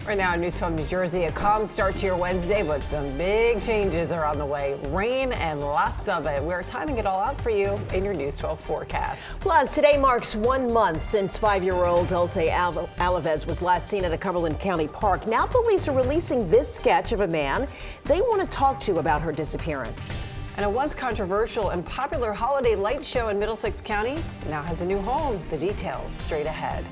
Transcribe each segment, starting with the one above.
Right now in News 12 New Jersey, a calm start to your Wednesday, but some big changes are on the way. Rain and lots of it. We're timing it all out for you in your News 12 forecast. Plus, today marks 1 month since 5-year-old Dulce Alaves was last seen at a Cumberland County park. Now police are releasing this sketch of a man they want to talk to about her disappearance. And a once controversial and popular holiday light show in Middlesex County now has a new home. The details straight ahead.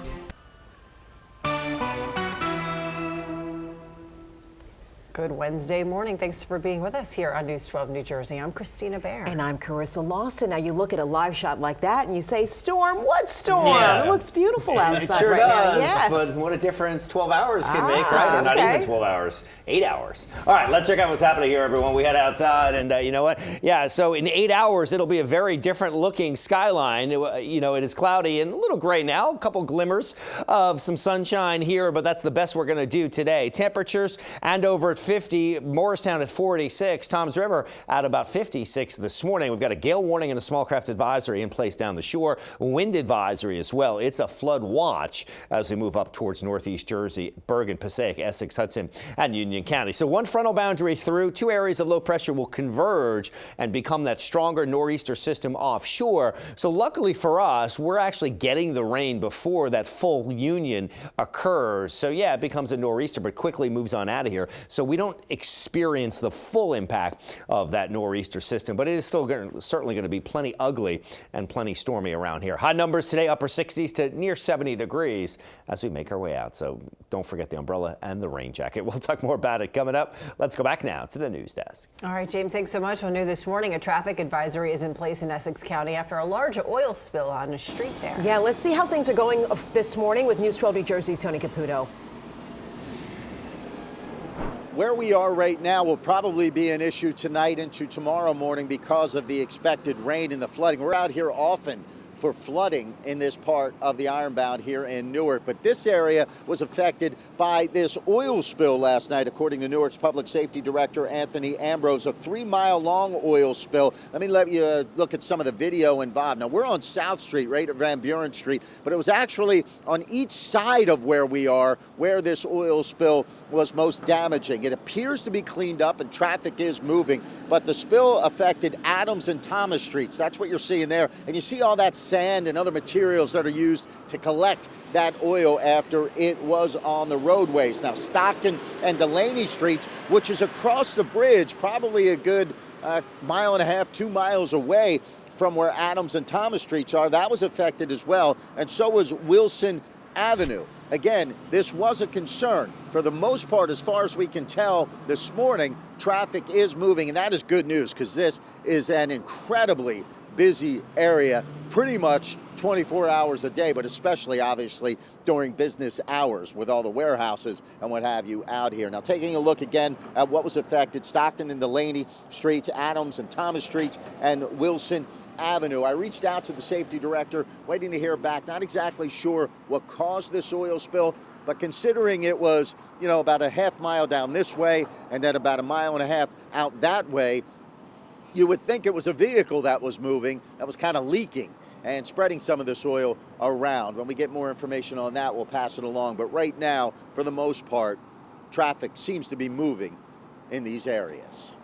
Good Wednesday morning. Thanks for being with us here on News 12 New Jersey. I'm Christina Baer. And I'm Carissa Lawson. Now you look at a live shot like that and you say, storm? What storm? Yeah. It looks beautiful outside it sure right does, now. Yes. But what a difference 12 hours can make, right? Or not okay. even 12 hours, 8 hours. All right, let's check out what's happening here, everyone. We head outside and you know what? Yeah, so in 8 hours, it'll be a very different looking skyline. You know, it is cloudy and a little gray now, a couple glimmers of some sunshine here, but that's the best we're going to do today. Temperatures Andover at 50, Morristown at 46, Toms River at about 56 this morning. We've got a gale warning and a small craft advisory in place down the shore. Wind advisory as well. It's a flood watch as we move up towards northeast Jersey, Bergen, Passaic, Essex, Hudson, and Union County. So one frontal boundary through, 2 areas of low pressure will converge and become that stronger nor'easter system offshore. So luckily for us, we're actually getting the rain before that full union occurs. So yeah, it becomes a nor'easter, but quickly moves on out of here. So we don't experience the full impact of that nor'easter system, but it is still certainly going to be plenty ugly and plenty stormy around here. High numbers today, upper 60s to near 70 degrees as we make our way out. So don't forget the umbrella and the rain jacket. We'll talk more about it coming up. Let's go back now to the news desk. All right, James, thanks so much. Well, new this morning, a traffic advisory is in place in Essex County after a large oil spill on a street there. Yeah, let's see how things are going this morning with News 12 New Jersey's Tony Caputo. Where we are right now will probably be an issue tonight into tomorrow morning because of the expected rain and the flooding. We're out here often for flooding in this part of the Ironbound here in Newark. But this area was affected by this oil spill last night, according to Newark's Public Safety Director Anthony Ambrose, a 3-mile-long oil spill. Let me let you look at some of the video involved. Now, we're on South Street, right at Van Buren Street, but it was actually on each side of where we are where this oil spill was most damaging. It appears to be cleaned up and traffic is moving, but the spill affected Adams and Thomas Streets. That's what you're seeing there. And you see all that sand and other materials that are used to collect that oil after it was on the roadways. Now, Stockton and Delaney Streets, which is across the bridge, probably a good mile and a half, 2 miles away from where Adams and Thomas Streets are, that was affected as well, and so was Wilson Avenue. Again, this was a concern. For the most part, as far as we can tell this morning, traffic is moving, and that is good news because this is an incredibly busy area pretty much 24 hours a day, but especially obviously during business hours with all the warehouses and what have you out here. Now, taking a look again at what was affected, Stockton and Delaney Streets, Adams and Thomas Streets, and Wilson Avenue. I reached out to the safety director, waiting to hear back. Not exactly sure what caused this oil spill, but considering it was, you know, about a half mile down this way and then about a mile and a half out that way, you would think it was a vehicle that was moving, that was kind of leaking and spreading some of this oil around. When we get more information on that, we'll pass it along. But right now, for the most part, traffic seems to be moving in these areas.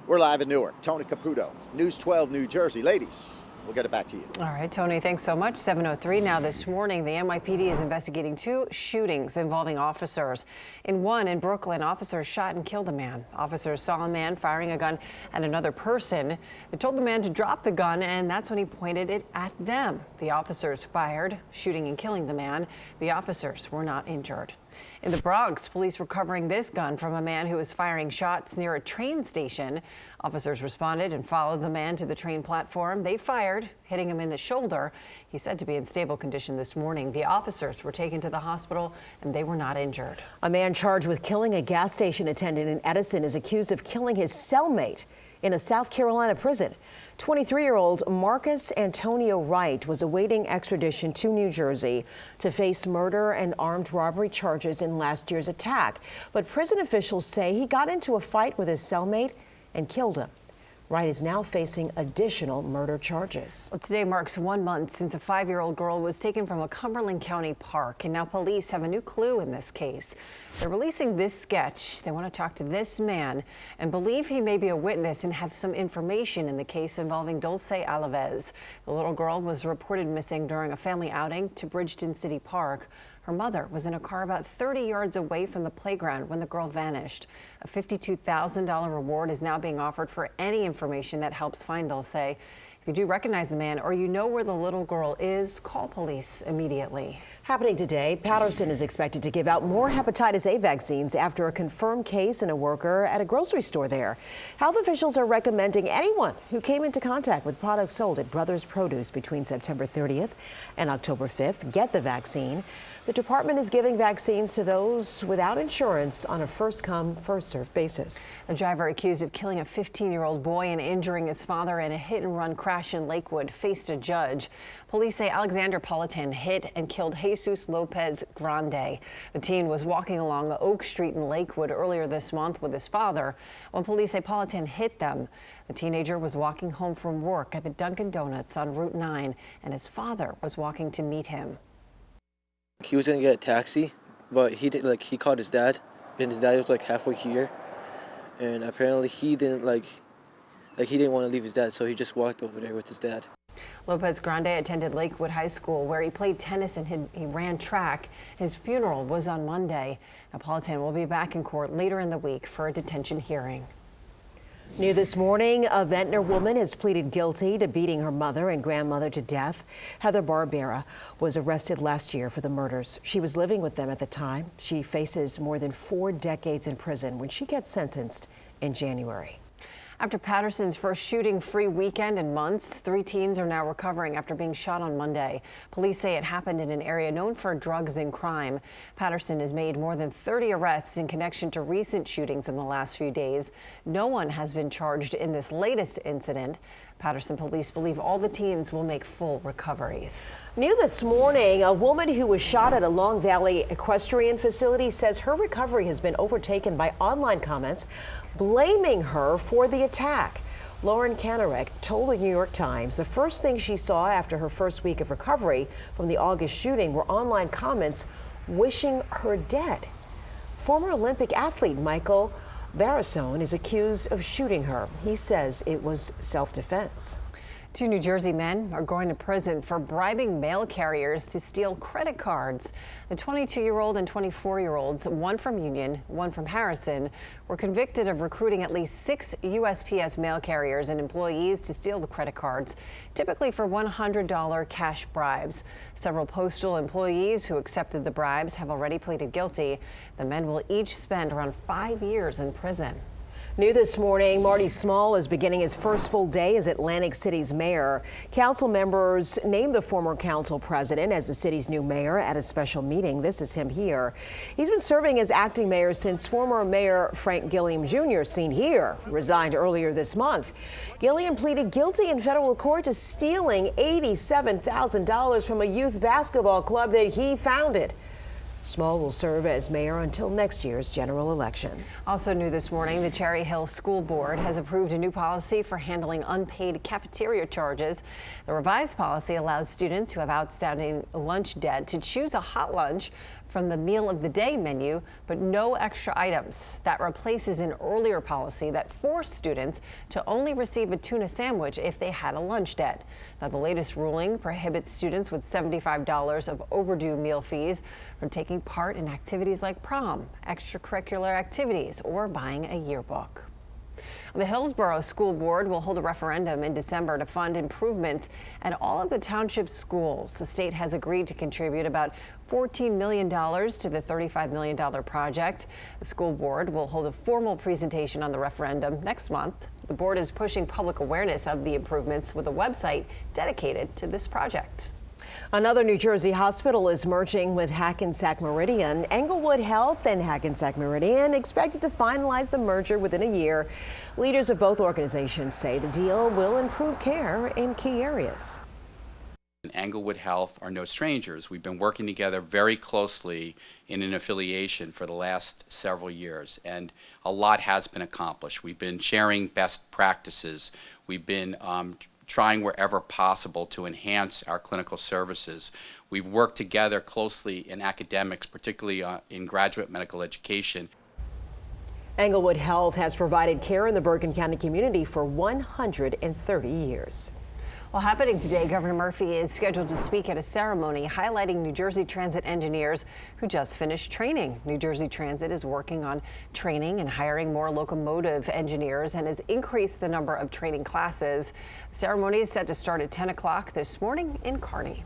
We're live in Newark. Tony Caputo, News 12 New Jersey. Ladies, we'll get it back to you. All right, Tony, thanks so much. 7:03 now this morning, the NYPD is investigating 2 shootings involving officers. In one in Brooklyn, officers shot and killed a man. Officers saw a man firing a gun at another person. They told the man to drop the gun, and that's when he pointed it at them. The officers fired, shooting and killing the man. The officers were not injured. In the Bronx, police recovering this gun from a man who was firing shots near a train station. Officers responded and followed the man to the train platform. They fired, hitting him in the shoulder. He's said to be in stable condition this morning. The officers were taken to the hospital and they were not injured. A man charged with killing a gas station attendant in Edison is accused of killing his cellmate in a South Carolina prison. 23-year-old Marcus Antonio Wright was awaiting extradition to New Jersey to face murder and armed robbery charges in last year's attack. But prison officials say he got into a fight with his cellmate and killed him. Wright is now facing additional murder charges. Well, today marks 1 month since a 5-year-old girl was taken from a Cumberland County park, and now police have a new clue in this case. They're releasing this sketch. They want to talk to this man and believe he may be a witness and have some information in the case involving Dulce Alaves. The little girl was reported missing during a family outing to Bridgeton City Park. Her mother was in a car about 30 yards away from the playground when the girl vanished. A $52,000 reward is now being offered for any information that helps find Dulce. If you do recognize the man or you know where the little girl is, call police immediately. Happening today, Patterson is expected to give out more hepatitis A vaccines after a confirmed case in a worker at a grocery store there. Health officials are recommending anyone who came into contact with products sold at Brothers Produce between September 30th and October 5th get the vaccine. The department is giving vaccines to those without insurance on a first-come, first-served basis. A driver accused of killing a 15-year-old boy and injuring his father in a hit-and-run crash in Lakewood faced a judge. Police say Alexander Politan hit and killed Jesus Lopez Grande. The teen was walking along Oak Street in Lakewood earlier this month with his father when police say Politan hit them. The teenager was walking home from work at the Dunkin' Donuts on Route 9, and his father was walking to meet him. He was gonna get a taxi, but he called his dad, and his dad was like halfway here, and apparently he didn't want to leave his dad, so he just walked over there with his dad. Lopez Grande attended Lakewood High School, where he played tennis and he ran track. His funeral was on Monday. Politan will be back in court later in the week for a detention hearing. New this morning, a Ventnor woman has pleaded guilty to beating her mother and grandmother to death. Heather Barbera was arrested last year for the murders. She was living with them at the time. She faces more than 4 decades in prison when she gets sentenced in January. After Patterson's first shooting-free weekend in months, 3 teens are now recovering after being shot on Monday. Police say it happened in an area known for drugs and crime. Patterson has made more than 30 arrests in connection to recent shootings in the last few days. No one has been charged in this latest incident. Patterson police believe all the teens will make full recoveries. New this morning, a woman who was shot at a Long Valley equestrian facility says her recovery has been overtaken by online comments blaming her for the attack. Lauren Kanarek told the New York Times the first thing she saw after her first week of recovery from the August shooting were online comments wishing her dead. Former Olympic athlete Michael Barrasone is accused of shooting her. He says it was self-defense. 2 New Jersey men are going to prison for bribing mail carriers to steal credit cards. The 22-year-old and 24-year-olds, one from Union, one from Harrison, were convicted of recruiting at least 6 USPS mail carriers and employees to steal the credit cards, typically for $100 cash bribes. Several postal employees who accepted the bribes have already pleaded guilty. The men will each spend around 5 years in prison. New this morning, Marty Small is beginning his first full day as Atlantic City's mayor. Council members named the former council president as the city's new mayor at a special meeting. This is him here. He's been serving as acting mayor since former Mayor Frank Gilliam Jr., seen here, resigned earlier this month. Gilliam pleaded guilty in federal court to stealing $87,000 from a youth basketball club that he founded. Small will serve as mayor until next year's general election. Also new this morning, the Cherry Hill School Board has approved a new policy for handling unpaid cafeteria charges. The revised policy allows students who have outstanding lunch debt to choose a hot lunch from the meal of the day menu, but no extra items. That replaces an earlier policy that forced students to only receive a tuna sandwich if they had a lunch debt. Now, the latest ruling prohibits students with $75 of overdue meal fees from taking part in activities like prom, extracurricular activities, or buying a yearbook. The Hillsborough School Board will hold a referendum in December to fund improvements at all of the township's schools. The state has agreed to contribute about $14 million to the $35 million project. The school board will hold a formal presentation on the referendum next month. The board is pushing public awareness of the improvements with a website dedicated to this project. Another New Jersey hospital is merging with Hackensack Meridian. Englewood Health and Hackensack Meridian expected to finalize the merger within a year. Leaders of both organizations say the deal will improve care in key areas. Englewood Health are no strangers. We've been working together very closely in an affiliation for the last several years, and a lot has been accomplished. We've been sharing best practices. We've been trying wherever possible to enhance our clinical services. We've worked together closely in academics, particularly in graduate medical education. Englewood Health has provided care in the Bergen County community for 130 years. Well, happening today, Governor Murphy is scheduled to speak at a ceremony highlighting New Jersey Transit engineers who just finished training. New Jersey Transit is working on training and hiring more locomotive engineers and has increased the number of training classes. The ceremony is set to start at 10 o'clock this morning in Kearney.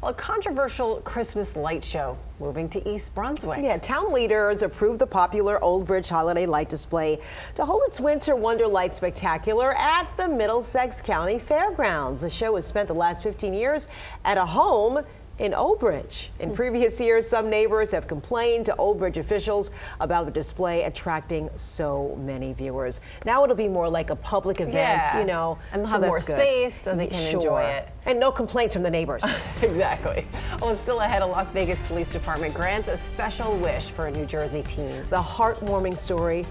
Well, a controversial Christmas light show moving to East Brunswick. Yeah, town leaders approved the popular Old Bridge Holiday Light Display to hold its Winter Wonder Light Spectacular at the Middlesex County Fairgrounds. The show has spent the last 15 years at a home in Old Bridge. In previous years, some neighbors have complained to Old Bridge officials about the display attracting so many viewers. Now it'll be more like a public event, you know, and they'll so have more that's good. space so they can enjoy it. And no complaints from the neighbors. Exactly. Well, it's still ahead. A Las Vegas Police Department grants a special wish for a New Jersey teen. The heartwarming story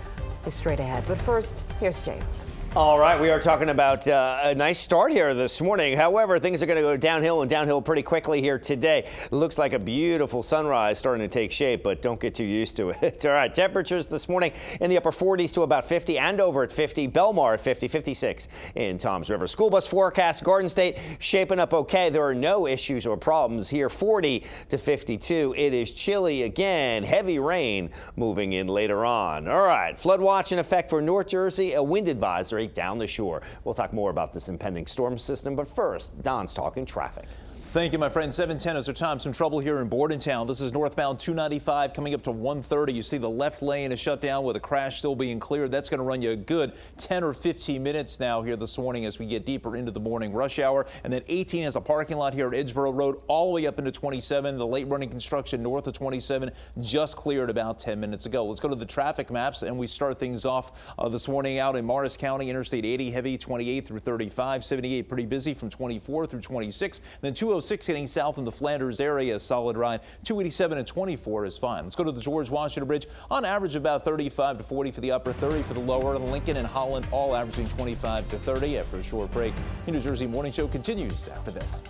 is straight ahead. But first, here's James. All right, we are talking about a nice start here this morning. However, things are going to go downhill pretty quickly here today. It looks like a beautiful sunrise starting to take shape, but don't get too used to it. All right, temperatures this morning in the upper 40s to about 50, Andover at 50, Belmar at 50, 56 in Toms River. School bus forecast, Garden State shaping up okay. There are no issues or problems here. 40 to 52. It is chilly again. Heavy rain moving in later on. All right, flood watch in effect for North Jersey. A wind advisory down the shore. We'll talk more about this impending storm system, but first, Don's talking traffic. Thank you, my friend. 7:10 is our time. Some trouble here in Bordentown. This is northbound 295 coming up to 130. You see the left lane is shut down with a crash still being cleared. That's going to run you a good 10 or 15 minutes now here this morning as we get deeper into the morning rush hour. And then 18 has a parking lot here at Edgeboro Road all the way up into 27. The late running construction north of 27 just cleared about 10 minutes ago. Let's go to the traffic maps and we start things off this morning out in Morris County. Interstate 80 heavy 28 through 35, 78 pretty busy from 24 through 26. Then 206 heading south in the Flanders area, solid ride. 287 and 24 is fine. Let's go to the George Washington Bridge. On average, about 35 to 40 for the upper, 30 for the lower. Lincoln and Holland all averaging 25 to 30 after a short break. The New Jersey Morning Show continues after this.